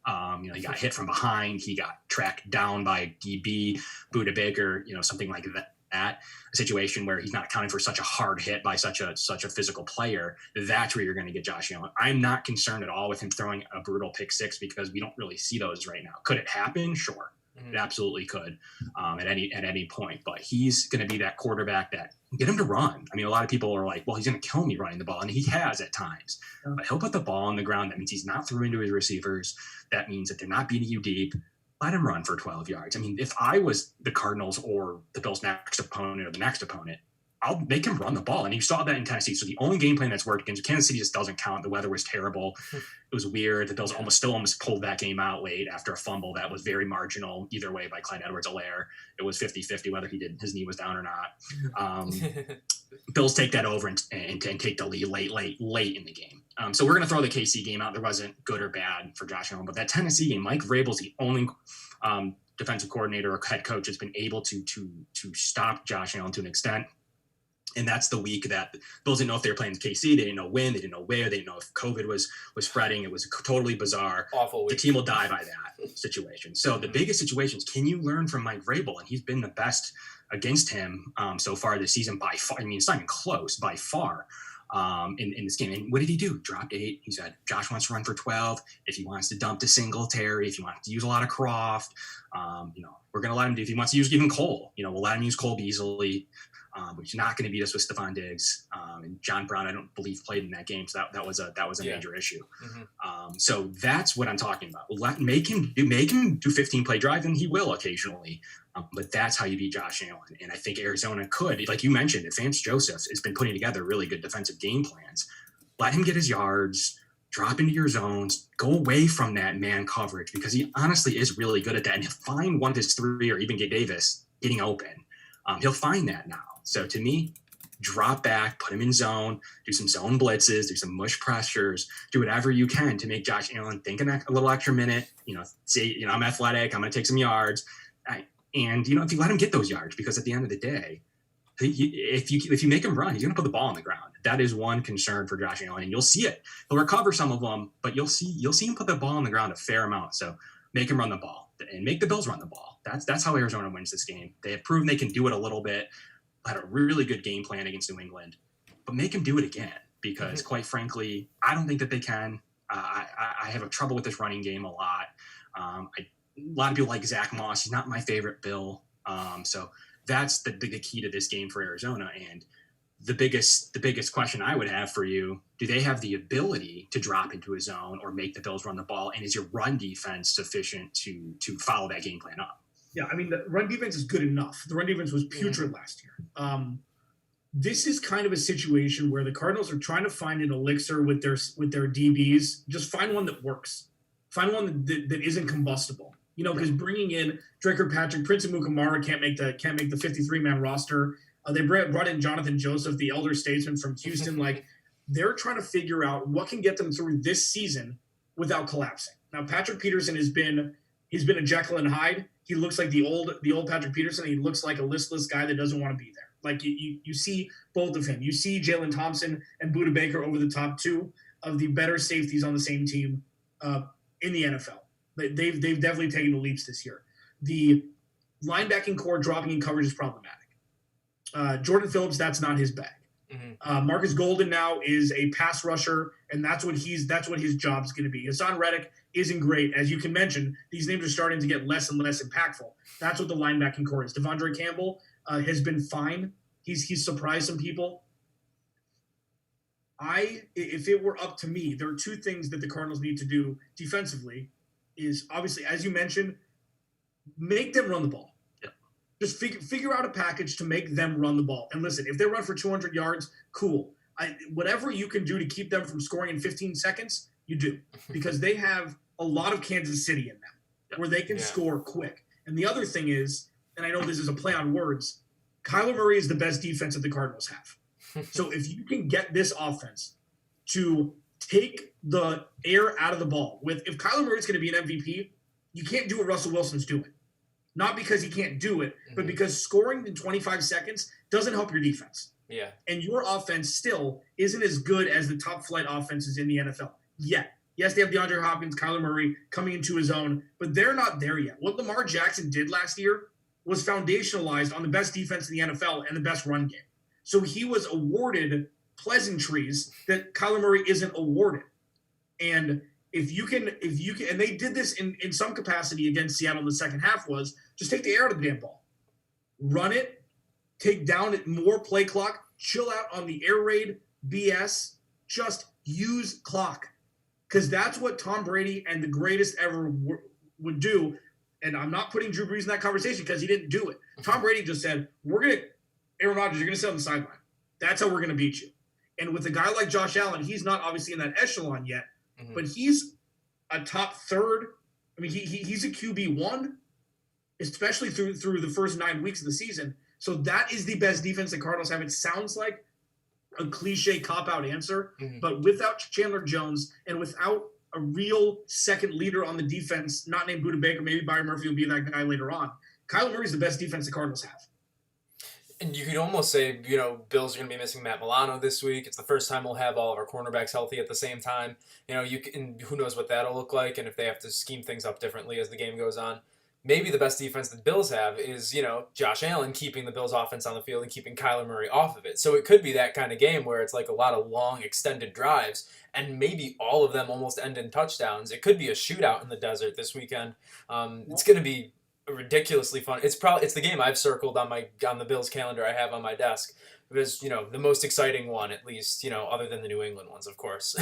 B: He got hit from behind. He got tracked down by DB, Budda Baker, something like a situation where he's not accounting for such a hard hit by such a physical player, that's where you're going to get Josh Allen. I'm not concerned at all with him throwing a brutal pick six because we don't really see those right now. Could it happen? Sure. It absolutely could at any point. But he's going to be that quarterback that get him to run. I mean, a lot of people are like, well, he's going to kill me running the ball. And he has at times. But he'll put the ball on the ground. That means he's not throwing to his receivers. That means that they're not beating you deep. Let him run for 12 yards. I mean, if I was the Cardinals or the Bills' next opponent or the next opponent, I'll make him run the ball. And you saw that in Tennessee. So the only game plan that's worked against Kansas City just doesn't count. The weather was terrible. It was weird. The Bills almost pulled that game out late after a fumble that was very marginal either way by Clyde Edwards-Helaire. It was 50-50 whether his knee was down or not. Bills take that over and take the lead late in the game. So we're going to throw the KC game out. There wasn't good or bad for Josh Allen. But that Tennessee game, Mike Vrabel's the only defensive coordinator or head coach that's been able to stop Josh Allen to an extent. And that's the week that Bills didn't know if they were playing KC. They didn't know when. They didn't know where. They didn't know if COVID was spreading. It was totally bizarre.
A: Awful week.
B: The team will die by that situation. So the biggest situations, can you learn from Mike Vrabel? And he's been the best against him so far this season by far. I mean, it's not even close by far in this game. And what did he do? Dropped 8. He said, Josh wants to run for 12. If he wants to dump to Singletary, if he wants to use a lot of Croft, we're going to let him do. If he wants to use even Cole, we'll let him use Cole Beasley. But he's not going to beat us with Stephon Diggs. And John Brown, I don't believe, played in that game. So that was a major issue. So that's what I'm talking about. Make him do 15 play drive, and he will occasionally. But that's how you beat Josh Allen. And I think Arizona could, like you mentioned, if Vance Joseph has been putting together really good defensive game plans, let him get his yards, drop into your zones, go away from that man coverage because he honestly is really good at that. And he'll find one of his 3 or even Gabe Davis getting open. He'll find that now. So to me, drop back, put him in zone, do some zone blitzes, do some mush pressures, do whatever you can to make Josh Allen think a little extra minute. Say, I'm athletic, I'm going to take some yards. And, if you let him get those yards, because at the end of the day, if you make him run, he's going to put the ball on the ground. That is one concern for Josh Allen, and you'll see it. He'll recover some of them, but you'll see him put the ball on the ground a fair amount. So make him run the ball and make the Bills run the ball. That's how Arizona wins this game. They have proven they can do it a little bit. Had a really good game plan against New England, but make him do it again because, quite frankly, I don't think that they can. I have a trouble with this running game a lot. A lot of people like Zach Moss. He's not my favorite Bill. So that's the key to this game for Arizona. And the biggest question I would have for you: do they have the ability to drop into a zone or make the Bills run the ball? And is your run defense sufficient to follow that game plan up?
C: Yeah, I mean, the run defense is good enough. The run defense was putrid last year. This is kind of a situation where the Cardinals are trying to find an elixir with their DBs. Just find one that works. Find one that isn't combustible. Because bringing in Drake Kirkpatrick, Prince Amukamara can't make the 53-man roster. They brought in Jonathan Joseph, the elder statesman from Houston. They're trying to figure out what can get them through this season without collapsing. Now, Patrick Peterson he's been a Jekyll and Hyde. He looks like the old Patrick Peterson. He looks like a listless guy that doesn't want to be there. You see both of him. You see Jalen Thompson and Budda Baker over the top 2 of the better safeties on the same team in the NFL. They've definitely taken the leaps this year. The linebacking core dropping in coverage is problematic. Jordan Phillips, that's not his bag. Marcus Golden now is a pass rusher, and that's what his job is going to be. Hassan Reddick isn't great. As you can mention, these names are starting to get less and less impactful. That's what the linebacking core is. Devondre Campbell has been fine. He's surprised some people. If it were up to me, there are 2 things that the Cardinals need to do defensively is obviously, as you mentioned, make them run the ball. Just figure out a package to make them run the ball. And listen, if they run for 200 yards, cool. Whatever you can do to keep them from scoring in 15 seconds, you do. Because they have a lot of Kansas City in them where they can score quick. And the other thing is, and I know this is a play on words, Kyler Murray is the best defense that the Cardinals have. So if you can get this offense to take the air out of the ball, if Kyler Murray is going to be an MVP, you can't do what Russell Wilson's doing. Not because he can't do it, but because scoring in 25 seconds doesn't help your defense.
A: Yeah.
C: And your offense still isn't as good as the top flight offenses in the NFL yet. Yes, they have DeAndre Hopkins, Kyler Murray coming into his own, but they're not there yet. What Lamar Jackson did last year was foundationalized on the best defense in the NFL and the best run game. So he was awarded pleasantries that Kyler Murray isn't awarded. And if you can, and they did this in some capacity against Seattle in the second half, was just take the air out of the damn ball, run it, take down it, more play clock, chill out on the air raid BS, just use clock. Because that's what Tom Brady and the greatest ever would do. And I'm not putting Drew Brees in that conversation because he didn't do it. Tom Brady just said, Aaron Rodgers, you're going to sit on the sideline. That's how we're going to beat you. And with a guy like Josh Allen, he's not obviously in that echelon yet, but he's a top third. I mean, he's a QB1, especially through the first 9 weeks of the season. So that is the best defense the Cardinals have. It sounds like a cliche cop-out answer, but without Chandler Jones and without a real second leader on the defense, not named Budda Baker, maybe Byron Murphy will be that guy later on. Kyler Murray's the best defense the Cardinals have.
A: And you could almost say, Bills are going to be missing Matt Milano this week. It's the first time we'll have all of our cornerbacks healthy at the same time. Who knows what that'll look like, and if they have to scheme things up differently as the game goes on. Maybe the best defense the Bills have is, Josh Allen keeping the Bills offense on the field and keeping Kyler Murray off of it. So it could be that kind of game where it's like a lot of long, extended drives, and maybe all of them almost end in touchdowns. It could be a shootout in the desert this weekend. It's going to be ridiculously fun. It's the game I've circled on the Bills calendar I have on my desk. It was, the most exciting one, at least, other than the New England ones, of course.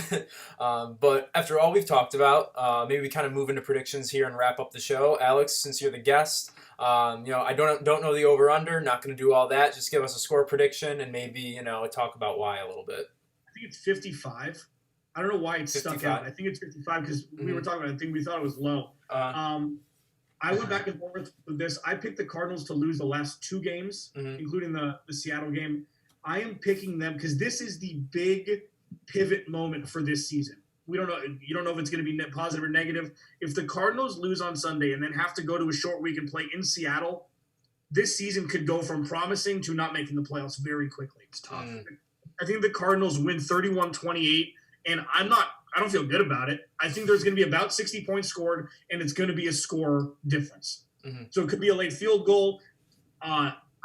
A: But after all we've talked about, maybe we kind of move into predictions here and wrap up the show. Alex, since you're the guest, I don't know the over-under, not going to do all that. Just give us a score prediction and maybe, talk about why a little bit.
C: I think it's 55. I don't know why it's 55. Stuck out. I think it's 55 because we were talking about it. I think we thought it was low. I went back and forth with this. I picked the Cardinals to lose the last 2 games, including the Seattle game. I am picking them because this is the big pivot moment for this season. We don't know. You don't know if it's going to be positive or negative. If the Cardinals lose on Sunday and then have to go to a short week and play in Seattle, this season could go from promising to not making the playoffs very quickly. It's tough. I think the Cardinals win 31-28, and I don't feel good about it. I think there's going to be about 60 points scored, and it's going to be a score difference. So it could be a late field goal.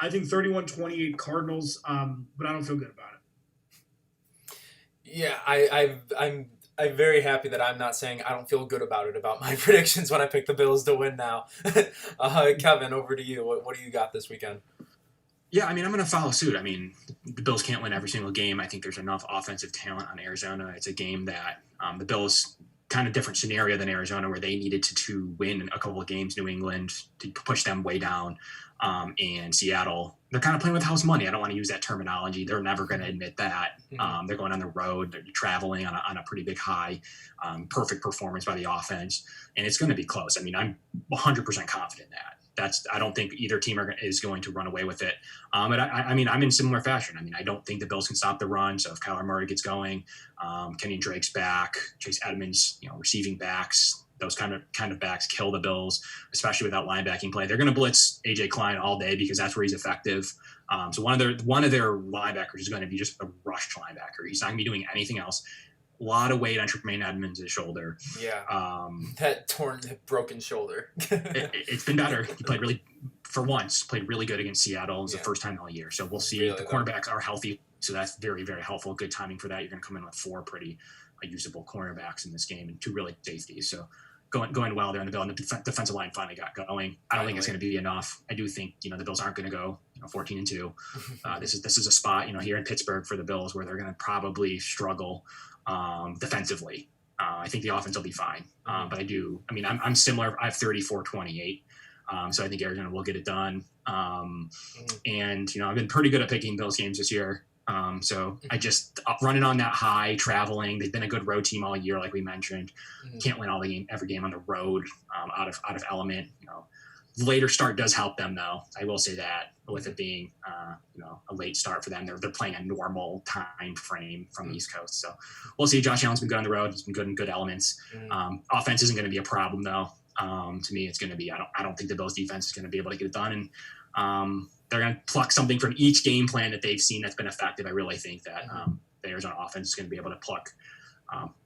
C: I think 31-28 Cardinals, but I don't feel good about it.
A: Yeah, I'm very happy that I'm not saying I don't feel good about it about my predictions when I pick the Bills to win now. Kevin, over to you. What do you got this weekend?
B: Yeah, I'm going to follow suit. The Bills can't win every single game. I think there's enough offensive talent on Arizona. It's a game that the Bills, kind of different scenario than Arizona, where they needed to win a couple of games, New England, to push them way down. And Seattle, they're kind of playing with house money. I don't want to use that terminology. They're never going to admit that. They're going on the road. They're traveling on a pretty big high. Perfect performance by the offense. And it's going to be close. I'm 100% confident in that. I don't think either team is going to run away with it. But I'm in similar fashion. I don't think the Bills can stop the run. So if Kyler Murray gets going, Kenyan Drake's back, Chase Edmonds, receiving backs, those kind of backs kill the Bills, especially without linebacking play. They're going to blitz AJ Klein all day because that's where he's effective. So one of their linebackers is going to be just a rush linebacker. He's not going to be doing anything else. A lot of weight on Tremaine Edmonds' shoulder.
A: Yeah. That broken shoulder.
B: It's been better. He played really good against Seattle. It was the first time all year. So we'll see. Really the cornerbacks are healthy, so that's very, very helpful. Good timing for that. You're going to come in with 4 pretty usable cornerbacks in this game and 2 really safeties. So going well there in the Bill, and the defensive line finally got going. I don't think it's going to be enough. I do think the Bills aren't going to go 14-2. This is a spot here in Pittsburgh for the Bills where they're going to probably struggle defensively. I think the offense will be fine, but I'm similar. I have 34-28. So I think Arizona will get it done. And I've been pretty good at picking Bills games this year. So I just running on that high, traveling. They've been a good road team all year, like we mentioned. Can't win every game on the road, out of element. The later start does help them, though. I will say that, with it being a late start for them, they're playing a normal time frame from the East Coast. So we'll see. Josh Allen's been good on the road. He's been good in good elements. Offense isn't going to be a problem, though. To me, it's going to be. I don't think the Bills defense is going to be able to get it done, and they're going to pluck something from each game plan that they've seen that's been effective. I really think that the Arizona offense is going to be able to pluck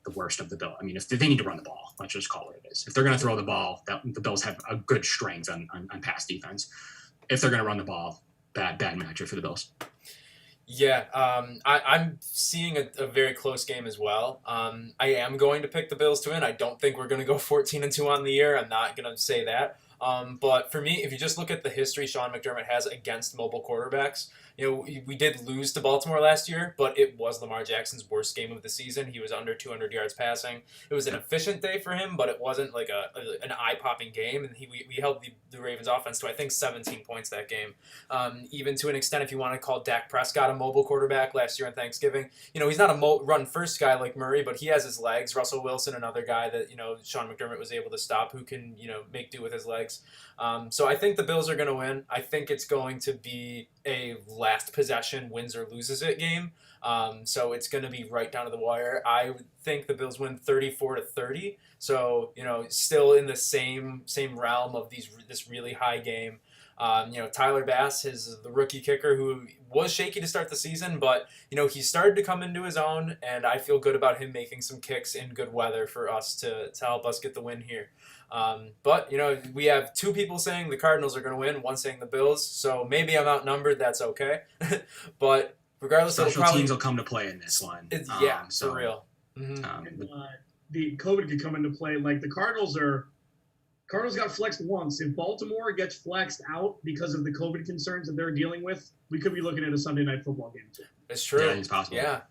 B: the worst of the Bills. If they need to run the ball, let's just call it what it is. If they're going to throw the ball, the Bills have a good strength on pass defense. if they're going to run the ball, bad matchup for the Bills.
A: Yeah, I'm seeing a very close game as well. I am going to pick the Bills to win. I don't think we're going to go 14-2 on the year. I'm not going to say that. But for me, if you just look at the history Sean McDermott has against mobile quarterbacks, we did lose to Baltimore last year, but it was Lamar Jackson's worst game of the season. He was under 200 yards passing. It was an efficient day for him, but it wasn't like an eye-popping game. And we held the Ravens offense to, I think, 17 points that game. Even to an extent, if you want to call Dak Prescott a mobile quarterback last year on Thanksgiving, he's not a run-first guy like Murray, but he has his legs. Russell Wilson, another guy that, Sean McDermott was able to stop, who can, make do with his legs. So I think the Bills are going to win. I think it's going to be a last possession, wins or loses it game. So it's going to be right down to the wire. I would think the Bills win 34-30. So, still in the same realm of this really high game. Tyler Bass is the rookie kicker who was shaky to start the season, but, he started to come into his own, and I feel good about him making some kicks in good weather for us to help us get the win here. But, we have two people saying the Cardinals are going to win, one saying the Bills, so maybe I'm outnumbered, that's okay. But regardless,
B: special teams will come to play in this one.
A: For real.
C: Mm-hmm. The COVID could come into play. Like the Cardinals got flexed once. If Baltimore gets flexed out because of the COVID concerns that they're dealing with, we could be looking at a Sunday night football game too.
A: It's true.
B: Yeah, it's possible.
A: Yeah.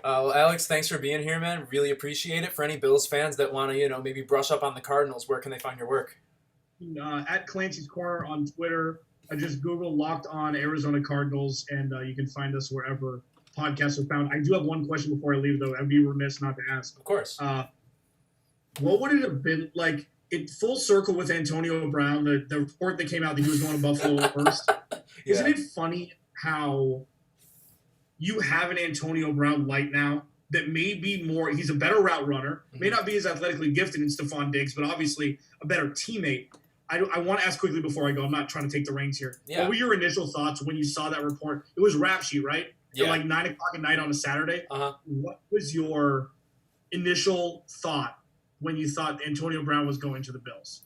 A: Well, Alex, thanks for being here, man. Really appreciate it. For any Bills fans that want to, maybe brush up on the Cardinals, where can they find your work?
C: At Clancy's Corner on Twitter. I just Google Locked On Arizona Cardinals, and you can find us wherever podcasts are found. I do have one question before I leave, though. I'd be remiss not to ask.
A: Of course.
C: What would it have been like? It full circle with Antonio Brown, the report that came out that he was going to Buffalo first. Yeah. Isn't it funny how you have an Antonio Brown light now that may be more – he's a better route runner, may not be as athletically gifted in Stephon Diggs, but obviously a better teammate. I want to ask quickly before I go. I'm not trying to take the reins here. Yeah. What were your initial thoughts when you saw that report? It was Rap Sheet, right? Yeah. At like 9 o'clock at night on a Saturday.
A: Uh-huh.
C: What was your initial thought when you thought Antonio Brown was going to the Bills?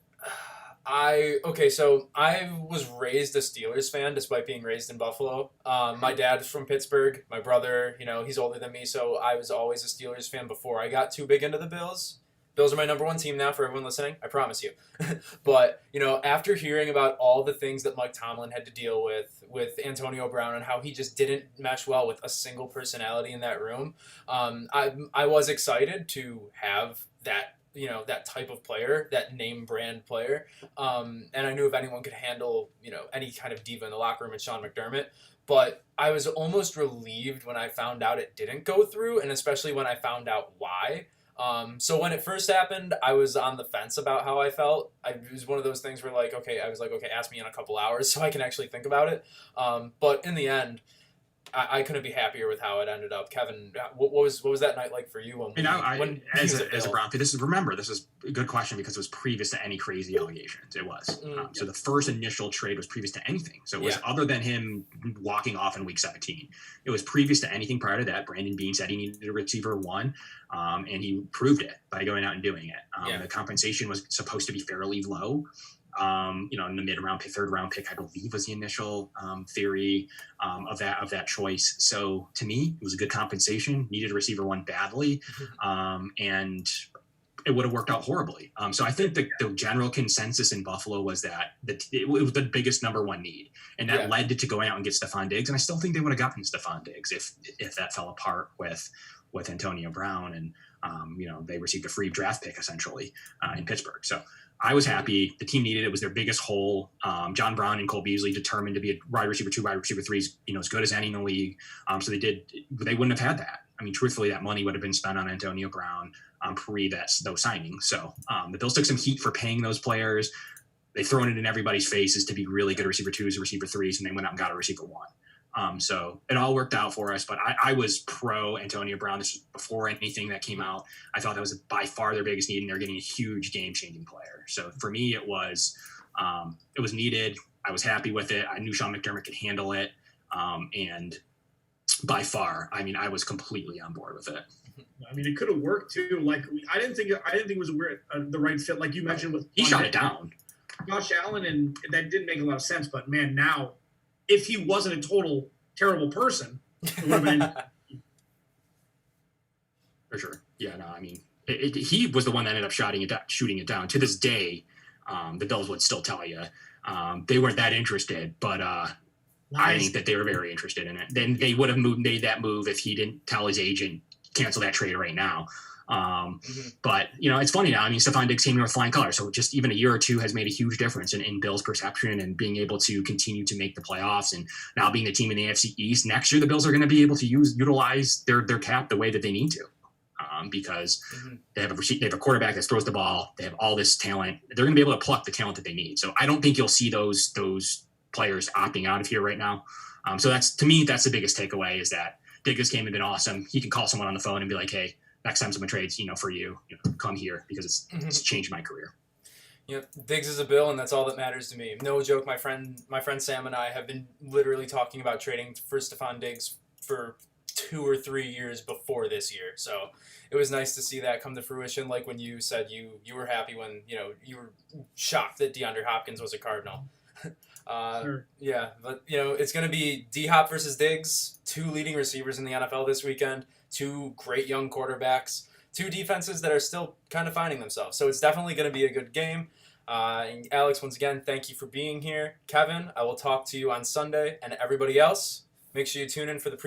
A: So I was raised a Steelers fan despite being raised in Buffalo. My dad's from Pittsburgh. My brother, he's older than me, so I was always a Steelers fan before I got too big into the Bills. Bills are my number one team now for everyone listening, I promise you. But, after hearing about all the things that Mike Tomlin had to deal with Antonio Brown and how he just didn't mesh well with a single personality in that room, I was excited to have that that type of player, that name brand player. And I knew if anyone could handle, any kind of diva in the locker room, it's Sean McDermott. But I was almost relieved when I found out it didn't go through, and especially when I found out why. So when it first happened, I was on the fence about how I felt. It was one of those things where okay, ask me in a couple hours so I can actually think about it. But in the end, I couldn't be happier with how it ended up. Kevin, what was that night like for you?
B: As a Brown fan, this is a good question because it was previous to any crazy allegations. It was. So the first initial trade was previous to anything. So it was other than him walking off in week 17. It was previous to anything prior to that. Brandon Beane said he needed a receiver one, and he proved it by going out and doing it. The compensation was supposed to be fairly low. In the mid-round pick, third-round pick, I believe was the initial theory of that choice. So to me, it was a good compensation. Needed a receiver one badly, and it would have worked out horribly. So I think the general consensus in Buffalo was that it was the biggest number one need, and that led to going out and get Stephon Diggs. And I still think they would have gotten Stephon Diggs if that fell apart with Antonio Brown, and they received a free draft pick essentially in Pittsburgh. So I was happy. The team needed it. It was their biggest hole. John Brown and Cole Beasley determined to be a wide receiver 2, wide receiver 3, as good as any in the league. So they wouldn't have had that. I mean, truthfully, that money would have been spent on Antonio Brown pre those signings. So the Bills took some heat for paying those players. They've thrown it in everybody's faces to be really good receiver 2s and receiver 3s, and they went out and got a receiver 1. So it all worked out for us, but I was pro Antonio Brown. This was before anything that came out. I thought that was by far their biggest need, and they're getting a huge game-changing player. So for me, it was needed. I was happy with it. I knew Sean McDermott could handle it, and by far, I was completely on board with it.
C: It could have worked too. I didn't think it was the right fit, like you mentioned. He
B: shot it down.
C: Josh Allen, and that didn't make a lot of sense. But man, now if he wasn't a total terrible person, it would have been.
B: For sure. Yeah, no, I mean, he was the one that ended up shooting it down. To this day, the Bills would still tell you they weren't that interested, but I think that they were very interested in it. Then they would have made that move if he didn't tell his agent, cancel that trade right now. But, it's funny now. I mean, Stephon Diggs came here with flying colors. So just even a year or two has made a huge difference in Bills' perception and being able to continue to make the playoffs. And now being the team in the AFC East, next year the Bills are going to be able to utilize their cap the way that they need to. Because they have a quarterback that throws the ball. They have all this talent. They're going to be able to pluck the talent that they need. So I don't think you'll see those players opting out of here right now. So that's the biggest takeaway is that Diggs came and been awesome. He can call someone on the phone and be like, hey, next time someone trades, for you, come here because it's changed my career.
A: Yep, Diggs is a Bill, and that's all that matters to me. No joke, my friend Sam and I have been literally talking about trading for Stephon Diggs for 2 or 3 years before this year. So it was nice to see that come to fruition. Like when you said you were happy when, you were shocked that DeAndre Hopkins was a Cardinal.
C: Sure.
A: Yeah, but, it's going to be D-Hop versus Diggs, 2 leading receivers in the NFL this weekend, 2 great young quarterbacks, 2 defenses that are still kind of finding themselves. So it's definitely going to be a good game. And Alex, once again, thank you for being here. Kevin, I will talk to you on Sunday. And everybody else, make sure you tune in for the preview.